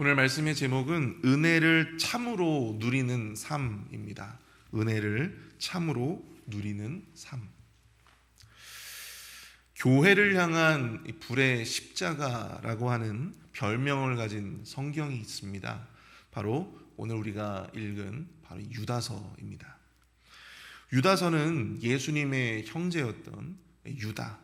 오늘 말씀의 제목은 은혜를 참으로 누리는 삶입니다. 은혜를 참으로 누리는 삶. 교회를 향한 불의 십자가라고 하는 별명을 가진 성경이 있습니다. 바로 오늘 우리가 읽은 바로 유다서입니다. 유다서는 예수님의 형제였던 유다,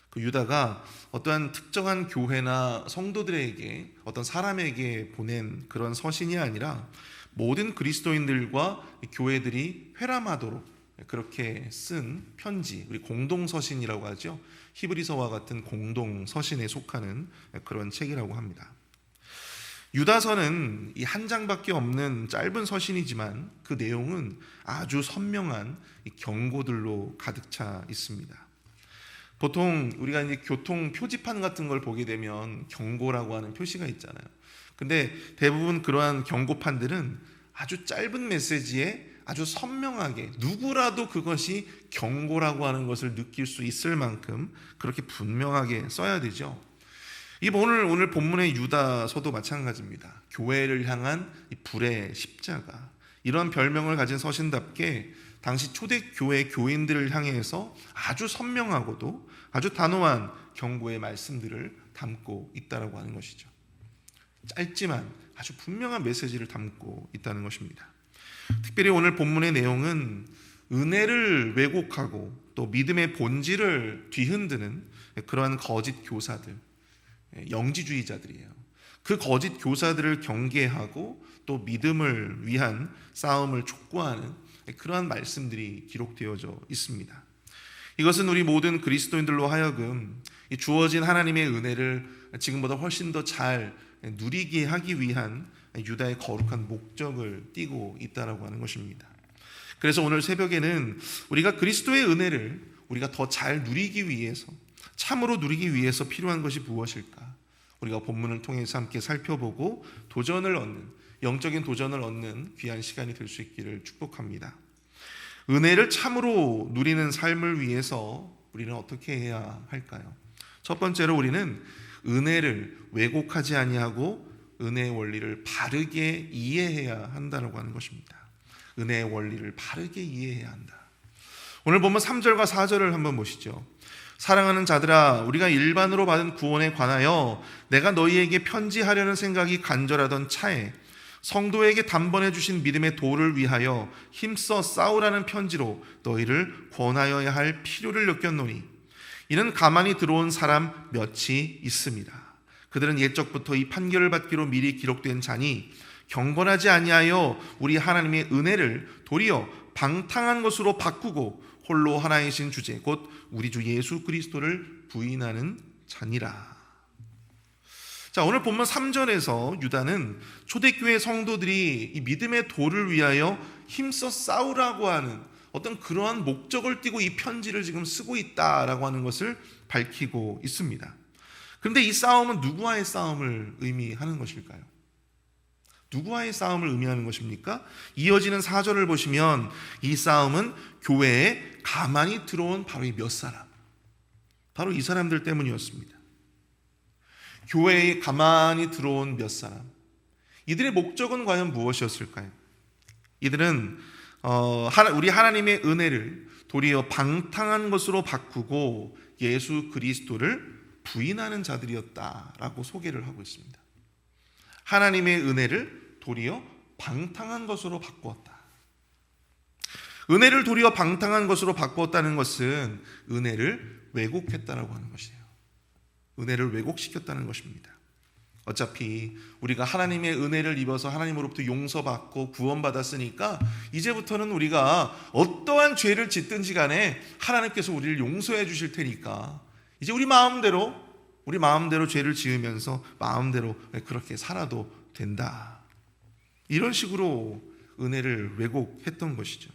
그 유다가 어떠한 특정한 교회나 성도들에게, 어떤 사람에게 보낸 그런 서신이 아니라 모든 그리스도인들과 교회들이 회람하도록 그렇게 쓴 편지, 우리 공동서신이라고 하죠. 히브리서와 같은 공동서신에 속하는 그런 책이라고 합니다. 유다서는 이 한 장밖에 없는 짧은 서신이지만 그 내용은 아주 선명한 경고들로 가득 차 있습니다. 보통 우리가 이제 교통 표지판 같은 걸 보게 되면 경고라고 하는 표시가 있잖아요. 근데 대부분 그러한 경고판들은 아주 짧은 메시지에 아주 선명하게 누구라도 그것이 경고라고 하는 것을 느낄 수 있을 만큼 그렇게 분명하게 써야 되죠. 이 오늘 본문의 유다서도 마찬가지입니다. 교회를 향한 이 불의 십자가, 이런 별명을 가진 서신답게 당시 초대교회 교인들을 향해서 아주 선명하고도 아주 단호한 경고의 말씀들을 담고 있다고 하는 것이죠. 짧지만 아주 분명한 메시지를 담고 있다는 것입니다. 특별히 오늘 본문의 내용은 은혜를 왜곡하고 또 믿음의 본질을 뒤흔드는 그러한 거짓 교사들, 영지주의자들이에요. 그 거짓 교사들을 경계하고 또 믿음을 위한 싸움을 촉구하는 그러한 말씀들이 기록되어져 있습니다. 이것은 우리 모든 그리스도인들로 하여금 주어진 하나님의 은혜를 지금보다 훨씬 더 잘 누리게 하기 위한 유다의 거룩한 목적을 띠고 있다라고 하는 것입니다. 그래서 오늘 새벽에는 우리가 그리스도의 은혜를 우리가 더 잘 누리기 위해서, 참으로 누리기 위해서 필요한 것이 무엇일까? 우리가 본문을 통해서 함께 살펴보고 도전을 얻는, 영적인 도전을 얻는 귀한 시간이 될 수 있기를 축복합니다. 은혜를 참으로 누리는 삶을 위해서 우리는 어떻게 해야 할까요? 첫 번째로 우리는 은혜를 왜곡하지 아니하고 은혜의 원리를 바르게 이해해야 한다고 하는 것입니다. 은혜의 원리를 바르게 이해해야 한다. 오늘 보면 3절과 4절을 한번 보시죠. 사랑하는 자들아, 우리가 일반으로 받은 구원에 관하여 내가 너희에게 편지하려는 생각이 간절하던 차에 성도에게 단번에 주신 믿음의 도를 위하여 힘써 싸우라는 편지로 너희를 권하여야 할 필요를 느꼈노니 이는 가만히 들어온 사람 몇이 있습니다. 그들은 옛적부터 이 판결을 받기로 미리 기록된 자니 경건하지 아니하여 우리 하나님의 은혜를 도리어 방탕한 것으로 바꾸고 홀로 하나이신 주제 곧 우리 주 예수 그리스도를 부인하는 자니라. 자, 오늘 본문 3절에서 유다는 초대교회 성도들이 이 믿음의 도를 위하여 힘써 싸우라고 하는 어떤 그러한 목적을 띠고 이 편지를 지금 쓰고 있다라고 하는 것을 밝히고 있습니다. 그런데 이 싸움은 누구와의 싸움을 의미하는 것일까요? 누구와의 싸움을 의미하는 것입니까? 이어지는 4절을 보시면 이 싸움은 교회에 가만히 들어온 바로 이 몇 사람, 바로 이 사람들 때문이었습니다. 교회에 가만히 들어온 몇 사람, 이들의 목적은 과연 무엇이었을까요? 이들은 우리 하나님의 은혜를 도리어 방탕한 것으로 바꾸고 예수 그리스도를 부인하는 자들이었다라고 소개를 하고 있습니다. 하나님의 은혜를 도리어 방탕한 것으로 바꾸었다. 은혜를 도리어 방탕한 것으로 바꾸었다는 것은 은혜를 왜곡했다라고 하는 것이에요. 은혜를 왜곡시켰다는 것입니다. 어차피 우리가 하나님의 은혜를 입어서 하나님으로부터 용서받고 구원받았으니까 이제부터는 우리가 어떠한 죄를 짓든지 간에 하나님께서 우리를 용서해 주실 테니까 이제 우리 마음대로 죄를 지으면서 마음대로 그렇게 살아도 된다. 이런 식으로 은혜를 왜곡했던 것이죠.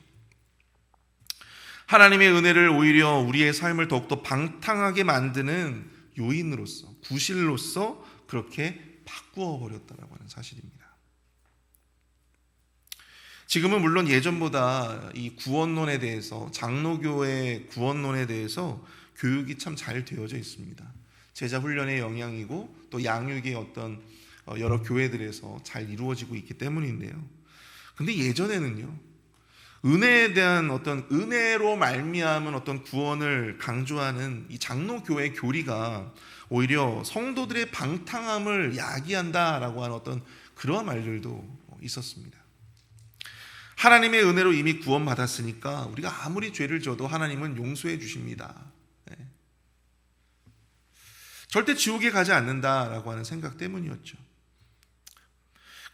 하나님의 은혜를 오히려 우리의 삶을 더욱더 방탕하게 만드는 요인으로서, 구실로서 그렇게 바꾸어 버렸다라고 하는 사실입니다. 지금은 물론 예전보다 이 구원론에 대해서, 장로교의 구원론에 대해서 교육이 참 잘 되어져 있습니다. 제자 훈련의 영향이고 또 양육의 어떤 여러 교회들에서 잘 이루어지고 있기 때문인데요. 근데 예전에는요, 은혜에 대한 어떤 은혜로 말미암은 어떤 구원을 강조하는 이 장로교회 교리가 오히려 성도들의 방탕함을 야기한다라고 하는 어떤 그러한 말들도 있었습니다. 하나님의 은혜로 이미 구원받았으니까 우리가 아무리 죄를 져도 하나님은 용서해 주십니다. 절대 지옥에 가지 않는다라고 하는 생각 때문이었죠.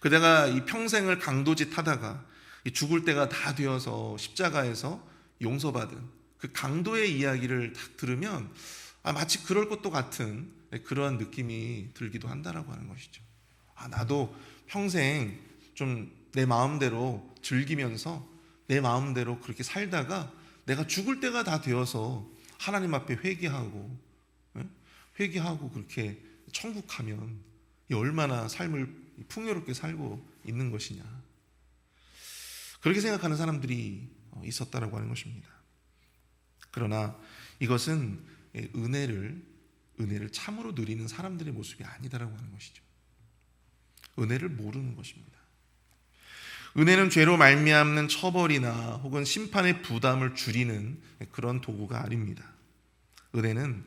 그대가 이 평생을 강도짓 하다가 죽을 때가 다 되어서 십자가에서 용서받은 그 강도의 이야기를 딱 들으면 마치 그럴 것도 같은 그러한 느낌이 들기도 한다라고 하는 것이죠. 나도 평생 좀 내 마음대로 즐기면서 내 마음대로 그렇게 살다가 내가 죽을 때가 다 되어서 하나님 앞에 회개하고 그렇게 천국 가면 얼마나 삶을 풍요롭게 살고 있는 것이냐, 그렇게 생각하는 사람들이 있었다라고 하는 것입니다. 그러나 이것은 은혜를 참으로 누리는 사람들의 모습이 아니다라고 하는 것이죠. 은혜를 모르는 것입니다. 은혜는 죄로 말미암는 처벌이나 혹은 심판의 부담을 줄이는 그런 도구가 아닙니다. 은혜는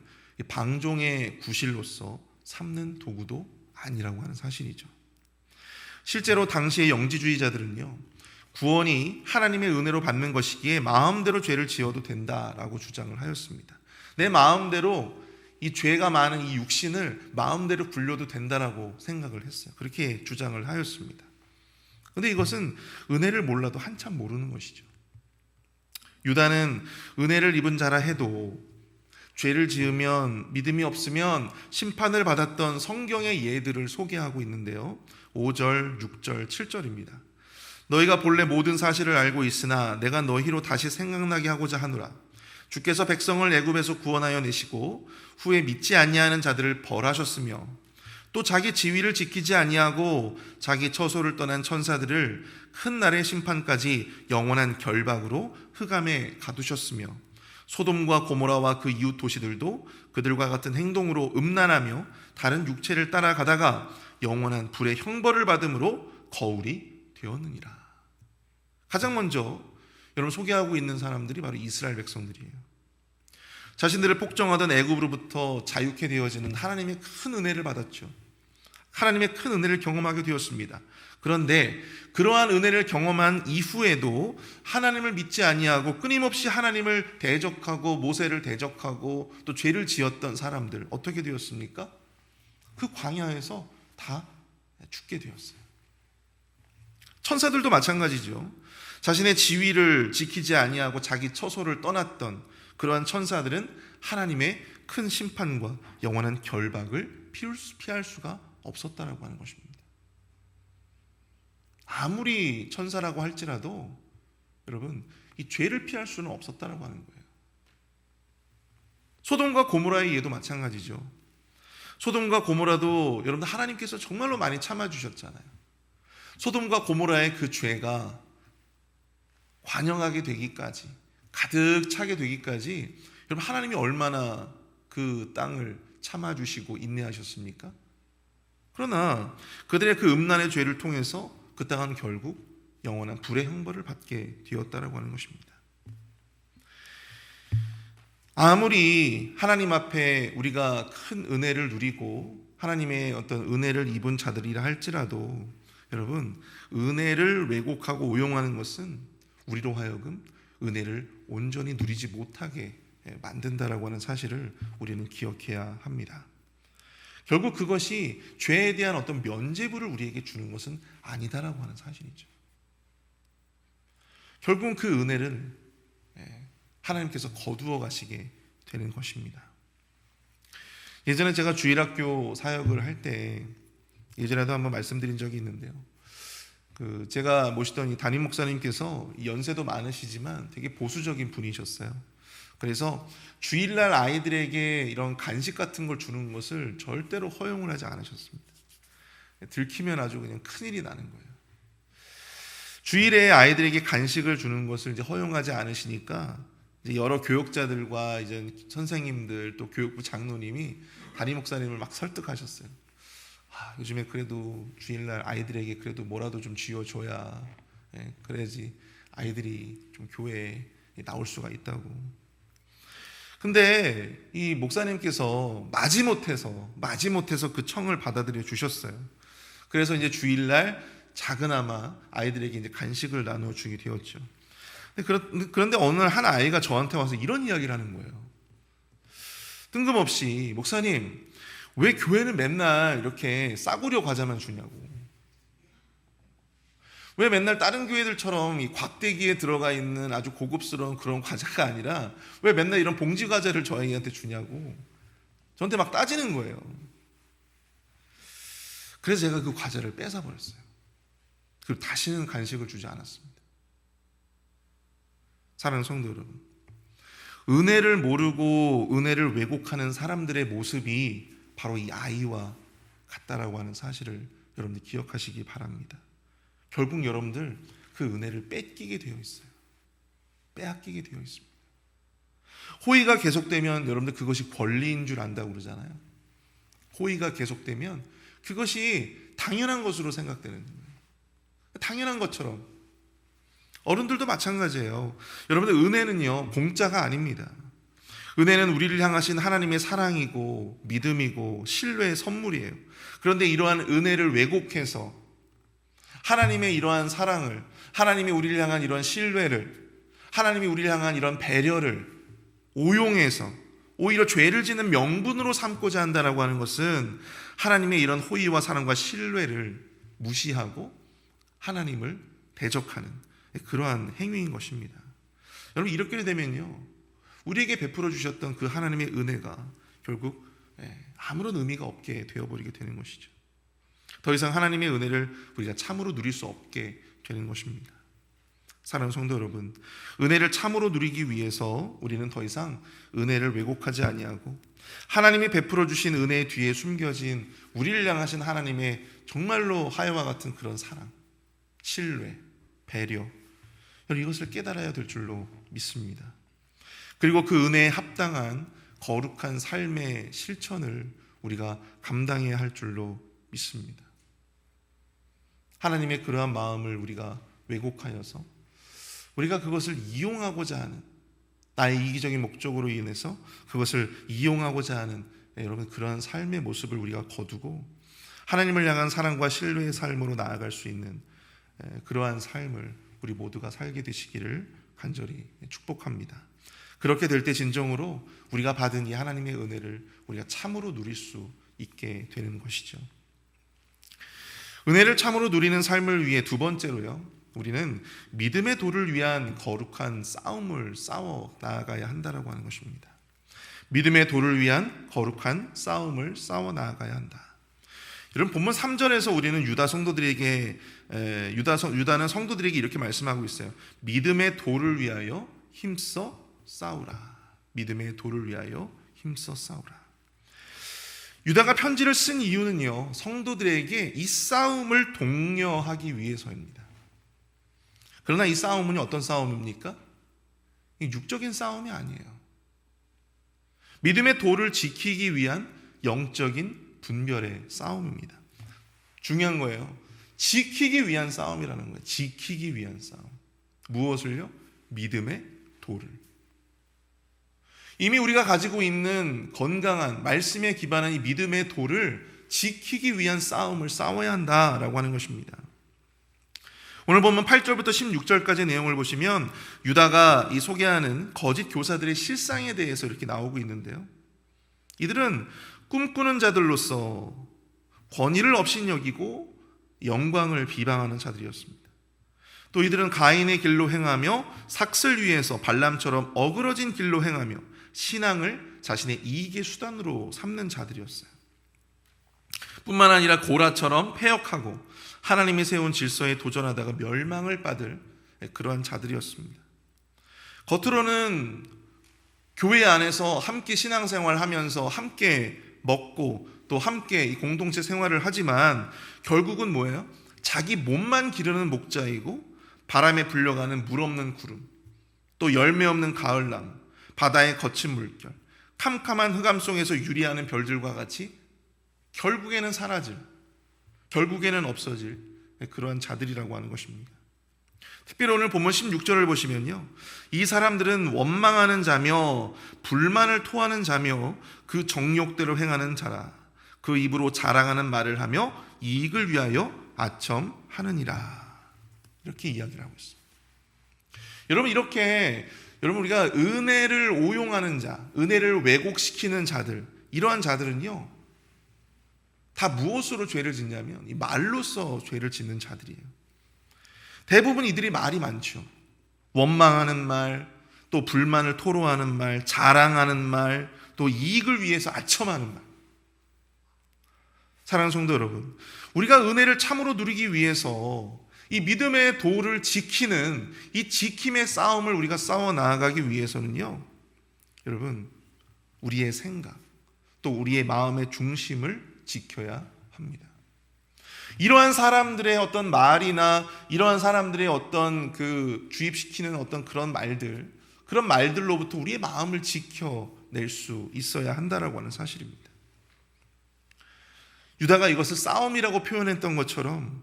방종의 구실로서 삼는 도구도 아니라고 하는 사실이죠. 실제로 당시의 영지주의자들은요, 구원이 하나님의 은혜로 받는 것이기에 마음대로 죄를 지어도 된다라고 주장을 하였습니다. 내 마음대로 이 죄가 많은 이 육신을 마음대로 굴려도 된다라고 생각을 했어요. 그렇게 주장을 하였습니다. 그런데 이것은 은혜를 몰라도 한참 모르는 것이죠. 유다는 은혜를 입은 자라 해도 죄를 지으면, 믿음이 없으면 심판을 받았던 성경의 예들을 소개하고 있는데요, 5절, 6절, 7절입니다. 너희가 본래 모든 사실을 알고 있으나 내가 너희로 다시 생각나게 하고자 하노라. 주께서 백성을 애굽에서 구원하여 내시고 후에 믿지 아니하는 자들을 벌하셨으며 또 자기 지위를 지키지 아니하고 자기 처소를 떠난 천사들을 큰 날의 심판까지 영원한 결박으로 흑암에 가두셨으며 소돔과 고모라와 그 이웃 도시들도 그들과 같은 행동으로 음란하며 다른 육체를 따라가다가 영원한 불의 형벌을 받음으로 거울이 되었느니라. 가장 먼저 여러분 소개하고 있는 사람들이 바로 이스라엘 백성들이에요. 자신들을 폭정하던 애굽으로부터 자유케 되어지는 하나님의 큰 은혜를 받았죠. 하나님의 큰 은혜를 경험하게 되었습니다. 그런데 그러한 은혜를 경험한 이후에도 하나님을 믿지 아니하고 끊임없이 하나님을 대적하고 모세를 대적하고 또 죄를 지었던 사람들 어떻게 되었습니까? 그 광야에서 다 죽게 되었어요. 천사들도 마찬가지죠. 자신의 지위를 지키지 아니하고 자기 처소를 떠났던 그러한 천사들은 하나님의 큰 심판과 영원한 결박을 피할 수가 없었다라고 하는 것입니다. 아무리 천사라고 할지라도 여러분 이 죄를 피할 수는 없었다라고 하는 거예요. 소돔과 고모라의 예도 마찬가지죠. 소돔과 고모라도 여러분들 하나님께서 정말로 많이 참아주셨잖아요. 소돔과 고모라의 그 죄가 관영하게 되기까지, 가득 차게 되기까지 여러분 하나님이 얼마나 그 땅을 참아주시고 인내하셨습니까? 그러나 그들의 그 음란의 죄를 통해서 그 땅은 결국 영원한 불의 형벌을 받게 되었다라고 하는 것입니다. 아무리 하나님 앞에 우리가 큰 은혜를 누리고 하나님의 어떤 은혜를 입은 자들이라 할지라도 여러분 은혜를 왜곡하고 오용하는 것은 우리로 하여금 은혜를 온전히 누리지 못하게 만든다라고 하는 사실을 우리는 기억해야 합니다. 결국 그것이 죄에 대한 어떤 면죄부를 우리에게 주는 것은 아니다라고 하는 사실이죠. 결국은 그 은혜를 하나님께서 거두어 가시게 되는 것입니다. 예전에 제가 주일학교 사역을 할 때 예전에도 한번 말씀드린 적이 있는데요. 제가 모시던 이 담임 목사님께서 연세도 많으시지만 되게 보수적인 분이셨어요. 그래서 주일날 아이들에게 이런 간식 같은 걸 주는 것을 절대로 허용을 하지 않으셨습니다. 들키면 아주 그냥 큰일이 나는 거예요. 주일에 아이들에게 간식을 주는 것을 이제 허용하지 않으시니까 이제 여러 교육자들과 이제 선생님들 또 교육부 장로님이 담임 목사님을 막 설득하셨어요. 요즘에 그래도 주일날 아이들에게 그래도 뭐라도 좀 쥐어줘야 그래야지 아이들이 좀 교회에 나올 수가 있다고. 근데 이 목사님께서 마지못해서 그 청을 받아들여 주셨어요. 그래서 이제 주일날 작은아마 아이들에게 이제 간식을 나눠주게 되었죠. 그런데 어느 날 한 아이가 저한테 와서 이런 이야기를 하는 거예요. 뜬금없이 목사님, 왜 교회는 맨날 이렇게 싸구려 과자만 주냐고. 왜 맨날 다른 교회들처럼 이 곽대기에 들어가 있는 아주 고급스러운 그런 과자가 아니라 왜 맨날 이런 봉지 과자를 저희한테 주냐고 저한테 막 따지는 거예요. 그래서 제가 그 과자를 뺏어버렸어요. 그리고 다시는 간식을 주지 않았습니다. 사랑하는 성도 여러분, 은혜를 모르고 은혜를 왜곡하는 사람들의 모습이 바로 이 아이와 같다라고 하는 사실을 여러분들 기억하시기 바랍니다. 결국 여러분들 그 은혜를 뺏기게 되어 있어요. 빼앗기게 되어 있습니다. 호의가 계속되면 여러분들 그것이 권리인 줄 안다고 그러잖아요. 호의가 계속되면 그것이 당연한 것으로 생각되는 거예요. 당연한 것처럼. 어른들도 마찬가지예요. 여러분들 은혜는요, 공짜가 아닙니다. 은혜는 우리를 향하신 하나님의 사랑이고 믿음이고 신뢰의 선물이에요. 그런데 이러한 은혜를 왜곡해서 하나님의 이러한 사랑을, 하나님이 우리를 향한 이러한 신뢰를, 하나님이 우리를 향한 이런 배려를 오용해서 오히려 죄를 짓는 명분으로 삼고자 한다라고 하는 것은 하나님의 이런 호의와 사랑과 신뢰를 무시하고 하나님을 대적하는 그러한 행위인 것입니다. 여러분, 이렇게 되면요, 우리에게 베풀어 주셨던 그 하나님의 은혜가 결국 아무런 의미가 없게 되어버리게 되는 것이죠. 더 이상 하나님의 은혜를 우리가 참으로 누릴 수 없게 되는 것입니다. 사랑하는 성도 여러분, 은혜를 참으로 누리기 위해서 우리는 더 이상 은혜를 왜곡하지 아니하고 하나님이 베풀어 주신 은혜 뒤에 숨겨진 우리를 향하신 하나님의 정말로 하여와 같은 그런 사랑, 신뢰, 배려, 이것을 깨달아야 될 줄로 믿습니다. 그리고 그 은혜에 합당한 거룩한 삶의 실천을 우리가 감당해야 할 줄로 믿습니다. 하나님의 그러한 마음을 우리가 왜곡하여서 우리가 그것을 이용하고자 하는, 나의 이기적인 목적으로 인해서 그것을 이용하고자 하는 여러분 그러한 삶의 모습을 우리가 거두고 하나님을 향한 사랑과 신뢰의 삶으로 나아갈 수 있는 그러한 삶을 우리 모두가 살게 되시기를 간절히 축복합니다. 그렇게 될 때 진정으로 우리가 받은 이 하나님의 은혜를 우리가 참으로 누릴 수 있게 되는 것이죠. 은혜를 참으로 누리는 삶을 위해 두 번째로요, 우리는 믿음의 도를 위한 거룩한 싸움을 싸워 나아가야 한다라고 하는 것입니다. 믿음의 도를 위한 거룩한 싸움을 싸워 나아가야 한다. 여러분, 본문 3절에서 우리는 유다는 성도들에게 이렇게 말씀하고 있어요. 믿음의 도를 위하여 힘써 싸우라. 믿음의 도를 위하여 힘써 싸우라. 유다가 편지를 쓴 이유는요, 성도들에게 이 싸움을 독려하기 위해서입니다. 그러나 이 싸움은 어떤 싸움입니까? 육적인 싸움이 아니에요. 믿음의 도를 지키기 위한 영적인 분별의 싸움입니다. 중요한 거예요. 지키기 위한 싸움이라는 거예요. 지키기 위한 싸움. 무엇을요? 믿음의 도를. 이미 우리가 가지고 있는 건강한 말씀에 기반한 이 믿음의 도를 지키기 위한 싸움을 싸워야 한다라고 하는 것입니다. 오늘 보면 8절부터 16절까지 내용을 보시면 유다가 이 소개하는 거짓 교사들의 실상에 대해서 이렇게 나오고 있는데요. 이들은 꿈꾸는 자들로서 권위를 업신여기고 영광을 비방하는 자들이었습니다. 또 이들은 가인의 길로 행하며 삭슬 위에서 발람처럼 어그러진 길로 행하며 신앙을 자신의 이익의 수단으로 삼는 자들이었어요. 뿐만 아니라 고라처럼 패역하고 하나님이 세운 질서에 도전하다가 멸망을 받을 그러한 자들이었습니다. 겉으로는 교회 안에서 함께 신앙생활하면서 함께 먹고 또 함께 이 공동체 생활을 하지만 결국은 뭐예요? 자기 몸만 기르는 목자이고 바람에 불려가는 물 없는 구름, 또 열매 없는 가을나무, 바다의 거친 물결, 캄캄한 흑암 속에서 유리하는 별들과 같이 결국에는 사라질 결국에는 없어질 그러한 자들이라고 하는 것입니다. 특별히 오늘 본문 16절을 보시면요, 이 사람들은 원망하는 자며 불만을 토하는 자며 그 정욕대로 행하는 자라. 그 입으로 자랑하는 말을 하며 이익을 위하여 아첨하느니라. 이렇게 이야기를 하고 있습니다. 여러분 우리가 은혜를 오용하는 자, 은혜를 왜곡시키는 자들, 이러한 자들은요, 다 무엇으로 죄를 짓냐면 이 말로써 죄를 짓는 자들이에요. 대부분 이들이 말이 많죠. 원망하는 말, 또 불만을 토로하는 말, 자랑하는 말, 또 이익을 위해서 아첨하는 말. 사랑하는 성도 여러분, 우리가 은혜를 참으로 누리기 위해서 이 믿음의 도를 지키는 이 지킴의 싸움을 우리가 싸워 나아가기 위해서는요, 여러분, 우리의 생각, 또 우리의 마음의 중심을 지켜야 합니다. 이러한 사람들의 어떤 말이나 이러한 사람들의 어떤 주입시키는 어떤 그런 말들로부터 우리의 마음을 지켜낼 수 있어야 한다라고 하는 사실입니다. 유다가 이것을 싸움이라고 표현했던 것처럼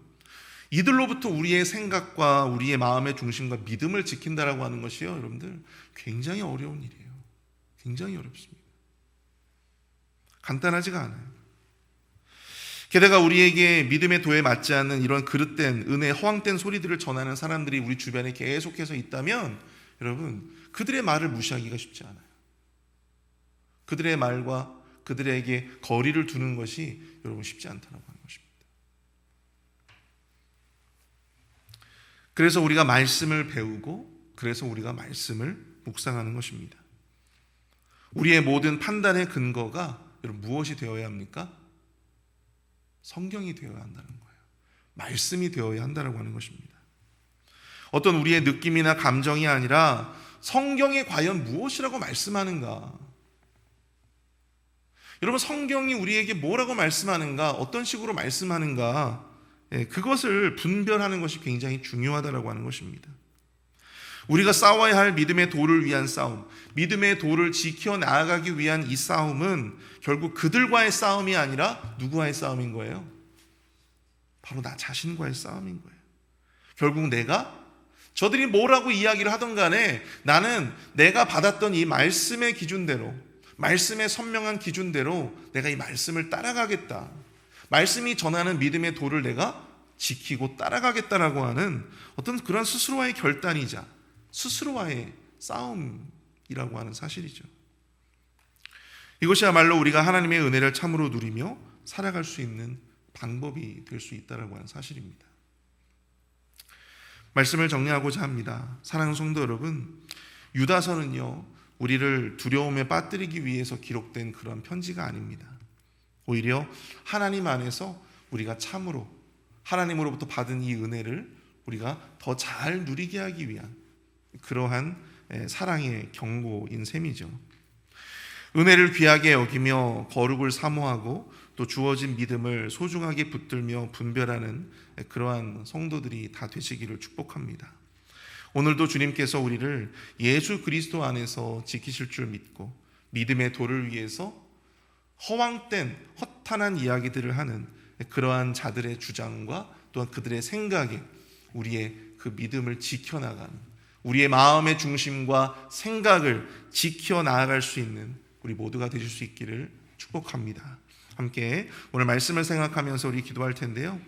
이들로부터 우리의 생각과 우리의 마음의 중심과 믿음을 지킨다라고 하는 것이요, 여러분들, 굉장히 어려운 일이에요. 굉장히 어렵습니다. 간단하지가 않아요. 게다가 우리에게 믿음의 도에 맞지 않는 이런 그릇된 은혜, 허황된 소리들을 전하는 사람들이 우리 주변에 계속해서 있다면, 여러분, 그들의 말을 무시하기가 쉽지 않아요. 그들의 말과 그들에게 거리를 두는 것이 여러분 쉽지 않다고 하는 것입니다. 그래서 우리가 말씀을 배우고, 그래서 우리가 말씀을 묵상하는 것입니다. 우리의 모든 판단의 근거가 여러분 무엇이 되어야 합니까? 성경이 되어야 한다는 거예요. 말씀이 되어야 한다고 하는 것입니다. 어떤 우리의 느낌이나 감정이 아니라 성경이 과연 무엇이라고 말씀하는가? 여러분, 성경이 우리에게 뭐라고 말씀하는가? 어떤 식으로 말씀하는가? 그것을 분별하는 것이 굉장히 중요하다고 하는 것입니다. 우리가 싸워야 할 믿음의 도를 위한 싸움, 믿음의 도를 지켜나가기 위한 이 싸움은 결국 그들과의 싸움이 아니라 누구와의 싸움인 거예요? 바로 나 자신과의 싸움인 거예요. 결국 저들이 뭐라고 이야기를 하던 간에 나는 내가 받았던 이 말씀의 기준대로, 말씀의 선명한 기준대로 내가 이 말씀을 따라가겠다. 말씀이 전하는 믿음의 도를 내가 지키고 따라가겠다라고 하는 어떤 그런 스스로와의 결단이자 스스로와의 싸움이라고 하는 사실이죠. 이것이야말로 우리가 하나님의 은혜를 참으로 누리며 살아갈 수 있는 방법이 될 수 있다고 하는 사실입니다. 말씀을 정리하고자 합니다. 사랑하는 성도 여러분, 유다서는요, 우리를 두려움에 빠뜨리기 위해서 기록된 그런 편지가 아닙니다. 오히려 하나님 안에서 우리가 참으로 하나님으로부터 받은 이 은혜를 우리가 더 잘 누리게 하기 위한 그러한 사랑의 경고인 셈이죠. 은혜를 귀하게 여기며 거룩을 사모하고 또 주어진 믿음을 소중하게 붙들며 분별하는 그러한 성도들이 다 되시기를 축복합니다. 오늘도 주님께서 우리를 예수 그리스도 안에서 지키실 줄 믿고 믿음의 도를 위해서 허황된 허탄한 이야기들을 하는 그러한 자들의 주장과 또한 그들의 생각에 우리의 그 믿음을 지켜나가는, 우리의 마음의 중심과 생각을 지켜나갈 수 있는 우리 모두가 되실 수 있기를 축복합니다. 함께 오늘 말씀을 생각하면서 우리 기도할 텐데요.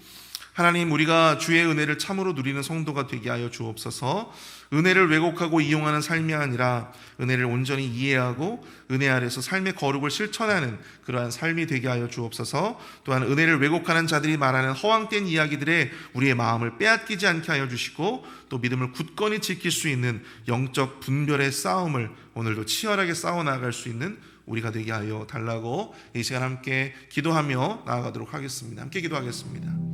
하나님, 우리가 주의 은혜를 참으로 누리는 성도가 되게 하여 주옵소서. 은혜를 왜곡하고 이용하는 삶이 아니라 은혜를 온전히 이해하고 은혜 아래서 삶의 거룩을 실천하는 그러한 삶이 되게 하여 주옵소서. 또한 은혜를 왜곡하는 자들이 말하는 허황된 이야기들에 우리의 마음을 빼앗기지 않게 하여 주시고 또 믿음을 굳건히 지킬 수 있는 영적 분별의 싸움을 오늘도 치열하게 싸워 나갈 수 있는 우리가 되게 하여 달라고 이 시간 함께 기도하며 나아가도록 하겠습니다. 함께 기도하겠습니다.